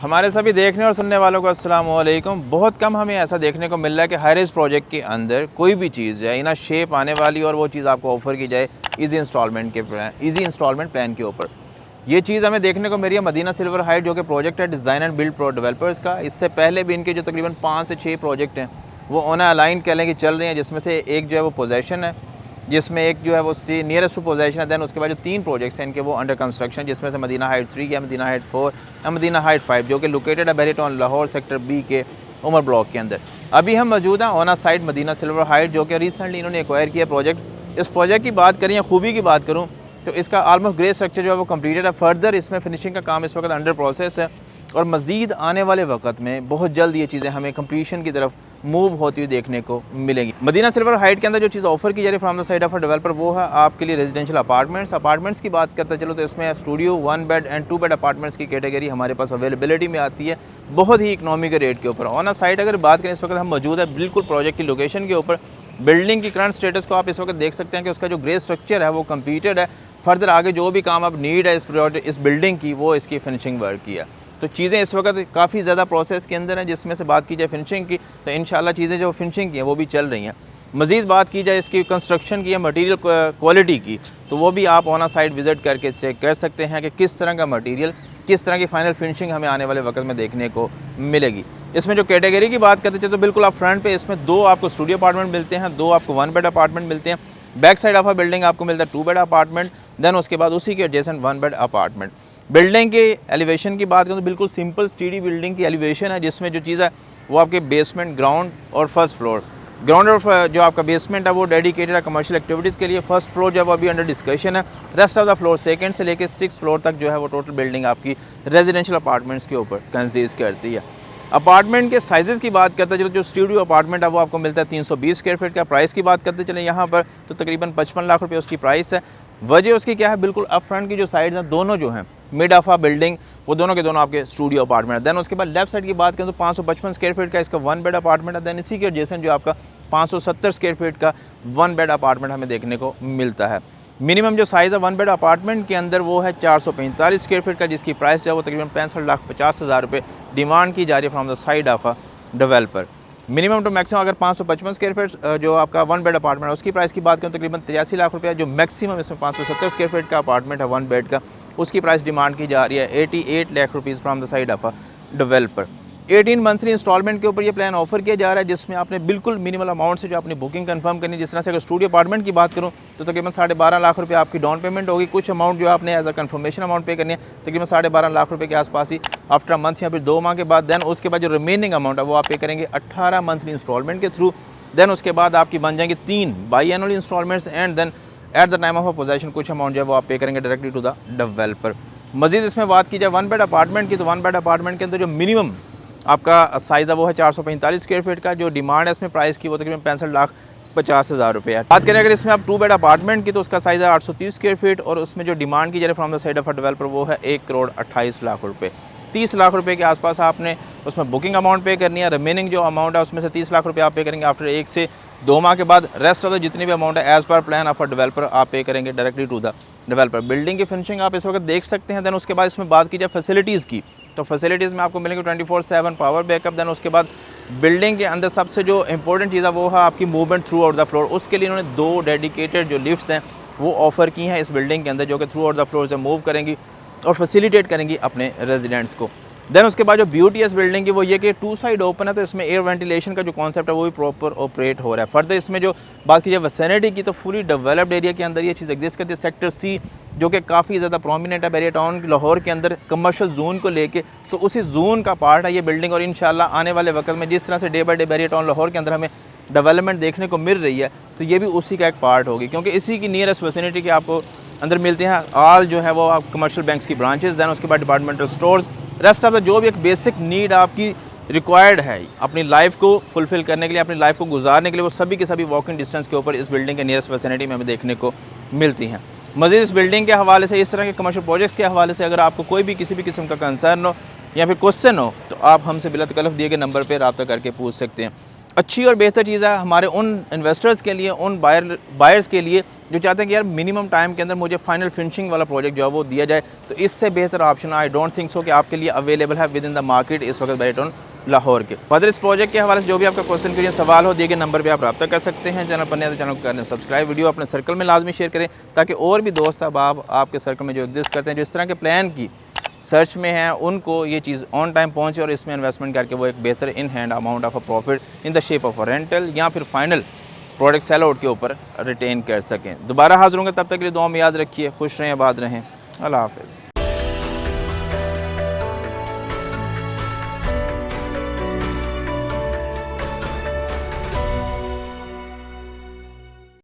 हमारे सभी देखने और सुनने वालों को अस्सलाम वालेकुम। बहुत कम हमें ऐसा देखने को मिल रहा है कि हाई राइज़ प्रोजेक्ट के अंदर कोई भी चीज़ है ना शेप आने वाली और वो चीज़ आपको ऑफ़र की जाए इजी इंस्टॉलमेंट प्लान के ऊपर। ये चीज़ हमें देखने को मिली है मदीना सिल्वर हाइट, जो कि प्रोजेक्ट है design and build pro developers का। इससे पहले भी इनके जो तकरीबन 5 से 6 प्रोजेक्ट हैं वो ऑन अलाइन कह लें कि चल रहे हैं, जिसमें से एक जो है वो पोजेशन है, जिसमें एक जो है वो नियरेस्ट टू पोजेशन है। दैन उसके बाद जो 3 प्रोजेक्ट्स हैं इनके वो अंडर कंस्ट्रक्शन, जिसमें से मदीना हाइट 3 है, मदीना हाइट 4 या मदीना हाइट 5, जो कि लोकेटेड है बेरीटाउन लाहौर सेक्टर बी के उमर ब्लॉक के अंदर। अभी हम मौजूद हैं on site Madina silver height, जो कि रिसेंटली इन्होंने एक्वायर किया प्रोजेक्ट। इस प्रोजेक्ट की बात करें या खूबी की बात करूँ तो इसका ऑलमोस्ट ग्रे स्ट्रक्चर जो है वो कम्प्लीटेड है। फर्दर इसमें फिनिशिंग का काम इस वक्त अंडर प्रोसेस है और मज़ीद आने वाले वक्त में बहुत जल्द ये चीज़ें हमें कंप्लीशन की तरफ मूव होती हुई देखने को मिलेगी। मदीना सिल्वर हाइट के अंदर जो चीज़ ऑफर की जा रही है from the side of a developer वो है आपके लिए रेजिडेंशियल अपार्टमेंट्स की बात करते चलो तो इसमें studio 1 bed and 2 bed apartments की कैटेगरी हमारे पास अवेलेबिलिटी में आती है बहुत ही इकनॉमी के रेट के ऊपर। ऑन अ साइड अगर बात करें इस वक्त हम मौजूद है बिल्कुल प्रोजेक्ट की लोकेशन के ऊपर। बिल्डिंग की करंट स्टेटस को आप इस वक्त देख सकते हैं कि उसका जो ग्रे स्ट्रक्चर है वो कंप्लीटेड है। फर्दर आगे जो भी काम अब नीड है इस बिल्डिंग की वो इसकी फिनिशिंग वर्क की है। तो चीज़ें इस वक्त काफ़ी ज़्यादा प्रोसेस के अंदर हैं। जिसमें से बात की जाए फिनिशिंग की तो इंशाल्लाह चीज़ें जो फिनिशिंग की हैं वो भी चल रही हैं। मज़ीद बात की जाए इसकी कंस्ट्रक्शन की या मटेरियल क्वालिटी की तो वो भी आप ऑन साइट विज़िट करके चेक कर सकते हैं कि किस तरह का मटेरियल, किस तरह की फाइनल फिनिशिंग हमें आने वाले वक्त में देखने को मिलेगी। इसमें जो कैटेगरी की बात करते थे तो बिल्कुल आप फ्रंट पे इसमें 2 आपको स्टूडियो अपार्टमेंट मिलते हैं, 2 आपको 1 बेड अपार्टमेंट मिलते हैं। Back side of a building आपको मिलता है 2 बेड अपार्टमेंट, देन उसके बाद उसी के एडजेसेंट 1 बेड अपार्टमेंट। बिल्डिंग के एलिवेशन की बात करें तो बिल्कुल सिंपल स्टीडी बिल्डिंग की एलिवेशन है, जिसमें जो चीज़ है वो आपके बेसमेंट, ग्राउंड और फर्स्ट फ्लोर। ग्राउंड और जो आपका बेसमेंट है वो डेडिकेटेड है कमर्शियल एक्टिविटीज़ के लिए। फर्स्ट फ्लोर जो है वो अभी अंडर डिस्कशन है। Rest of the floor second से लेकर 6 फ्लोर तक जो है वो टोटल बिल्डिंग आपकी रेजिडेंशियल अपार्टमेंट्स के ऊपर कंसिस्ट करती है। अपार्टमेंट के साइज़ की बात करते हैं जो स्टूडियो अपार्टमेंट है वो आपको मिलता है 320 स्क्वायर फीट का। प्राइस की बात करते चले यहाँ पर तो तकरीबन 55 लाख रुपये उसकी प्राइस है। वजह उसकी क्या है, बिल्कुल अप फ्रंट की जो साइड्स हैं दोनों जो हैं मिड ऑफ आ बिल्डिंग वो दोनों के दोनों आपके स्टूडियो अपार्टमेंट है। देन उसके बाद लेफ्ट साइड की बात करें तो 555 स्क्वायर फीट का इसका 1 बेड अपार्टमेंट है। देन इसी के एडजेसेंट जो आपका 570 स्क्वायर फीट का 1 बेड अपार्टमेंट हमें देखने को मिलता है। मिनिमम जो साइज़ है 1 बेड अपार्टमेंट के अंदर वो है 445 स्क्वायर फीट का, जिसकी प्राइस जो है वो तकरीबन 65,50,000 रुपये डिमांड की जा रही है from the side of a developer. Minimum to maximum अगर 555 स्क्वायर फीट जो आपका 1 बेड अपार्टमेंट है उसकी प्राइस की बात करें तकरीबन 83 लाख रुपये। जो मैक्सिमम इसमें 570 स्क्वायर फीट का अपार्टमेंट है 1 बेड का, उसकी प्राइस डिमांड की जा रही है 88 lakh rupees from the side of a developer. 18 monthly instalment के ऊपर ये प्लान ऑफर किया जा रहा है, जिसमें आपने बिल्कुल मिनिमल अमाउंट से जो अपनी बुकिंग कंफर्म करनी है। जिस तरह से अगर स्टूडियो अपार्टमेंट की बात करूँ तो तकरीबन 12.5 लाख रुपये आपकी डाउन पेमेंट होगी। कुछ अमाउंट जो आपने एज अ कन्फर्मेशन अमाउंट पे करनी है तकरीबन 12.5 लाख रुपये के आसपास ही आफ्टर मंथ या फिर 2 माह के बाद। देन उसके बाद जो रिमेनिंग अमाउंट है वो आप पे करेंगे 18 मंथली इंस्टॉलमेंट के थ्रू। देन उसके बाद आपकी बन जाएंगी 3 biannual instalments and then at the time of possession कुछ अमाउंट जो है वो आप पे करेंगे डायरेक्टली टू द डेवलपर। मजीद इसमें बात की जाए 1 बेड अपार्टमेंट की तो 1 बेड अपार्टमेंट के अंदर जो मिनिमम आपका साइज़ है वो है 445 स्क्वायर फीट का। जो डिमांड है इसमें प्राइस की वो तकरीबन 65,50,000 रुपये है। बात करें अगर इसमें आप 2 बेड अपार्टमेंट की तो उसका साइज़ है 830 स्क्वायर फीट और उसमें जो डिमांड की जा रही है from the side of a developer वो है 1,28,00,000 रुपये। 30 लाख रुपये के आसपास आपने उसमें बुकिंग अमाउंट पे करनी है। रिमेनिंग जो अमाउंट है उसमें से 30 लाख रुपये आप पे करेंगे आफ्टर 1 से 2 माह के बाद। रेस्ट ऑफ द जितनी भी अमाउंट है as per plan of a developer आप पे करेंगे directly to the developer. Building की फिनिशिंग आप इस वक्त देख सकते हैं। देन उसके बाद इसमें बात की जाए फैसिलिटीज़ की तो फैसिलिटीज़ में आपको मिलेंगे 24/7 पावर बैकअप। देन उसके बाद बिल्डिंग के अंदर सबसे जो इंपॉर्टेंट चीज़ है वो है आपकी movement through out the floor. उसके लिए इन्होंने 2 डेडिकेटेड जो लिफ्ट्स हैं वो ऑफ़र की हैं इस बिल्डिंग के अंदर, जो कि थ्रू आउट द फ्लोर से मूव करेंगी और फैसिलिटेट करेंगी अपने रेजिडेंट्स को। देन उसके बाद जो ब्यूटी है इस बिल्डिंग की वो ये कि 2 साइड ओपन है तो इसमें एयर वेंटिलेशन का जो कॉन्सेप्ट है वो भी प्रॉपर ऑपरेट हो रहा है। फर्दर इसमें जो बात की जाए विसिनिटी की तो फुली डेवलप्ड एरिया के अंदर ये चीज़ एग्जिस्ट करती है। सेक्टर सी जो कि काफ़ी ज़्यादा प्रोमिनेंट है बेरिया टाउन लाहौर के अंदर कमर्शियल जोन को लेके, तो उसी जोन का पार्ट है ये बिल्डिंग। और इंशाल्लाह आने वाले वक्त में जिस तरह से day by day Bahria Town Lahore के अंदर हमें डेवलपमेंट देखने को मिल रही है तो ये भी उसी का एक पार्ट होगी, क्योंकि इसी की नियरेस्ट विसिनिटी के आपको अंदर मिलते हैं ऑल जो है वो आप कमर्शियल बैंक्स की ब्रांचेस। दैन उसके बाद departmental stores, rest of the जो भी एक बेसिक नीड आपकी रिक्वायर्ड है अपनी लाइफ को फुलफ़िल करने के लिए, अपनी लाइफ को गुजारने के लिए, वो सभी के सभी वॉकिंग डिस्टेंस के ऊपर इस बिल्डिंग के नियरेस्ट विसिनिटी में हमें देखने को मिलती हैं। मज़ीद इस बिल्डिंग के हवाले से, इस तरह के कमर्शियल प्रोजेक्ट्स के हवाले से अगर आपको कोई भी किसी भी किस्म का कंसर्न हो या फिर क्वेश्चन हो तो आप हमसे बिला तकल्लुफ़ दिए गए नंबर पर रब्ता करके पूछ सकते हैं। अच्छी और बेहतर चीज़ है हमारे उन इन्वेस्टर्स के लिए, उन बायर्स के लिए जो चाहते हैं कि यार मिनिमम टाइम के अंदर मुझे फाइनल फिनिशिंग वाला प्रोजेक्ट जो है वो दिया जाए। तो इससे बेहतर option I don't think so कि आपके लिए अवेलेबल है विद इन द मार्केट इस वक्त बैरिटन लाहौर के। फर्दर इस प्रोजेक्ट के हवाले से जो भी आपका क्वेश्चन के लिए सवाल हो, दिए गए नंबर पे आप रब्ता कर सकते हैं। चैनल पर नए तो चैनल को करें सब्सक्राइब, वीडियो अपने सर्कल में लाजमी शेयर करें ताकि और भी दोस्त अब आपके सर्कल में जो एग्जिस्ट करते हैं, जो इस तरह के प्लान की सर्च में हैं, उनको ये चीज़ ऑन टाइम पहुंचे और इसमें इन्वेस्टमेंट करके वो एक बेहतर in hand amount of a profit in the shape of a rental या फिर फाइनल प्रोडक्ट सेल आउट के ऊपर रिटेन कर सकें। दोबारा हाजिर होंगे, तब तक के लिए दुआ में याद रखिए, खुश रहें, आबाद रहें, अल्लाह हाफ़िज़।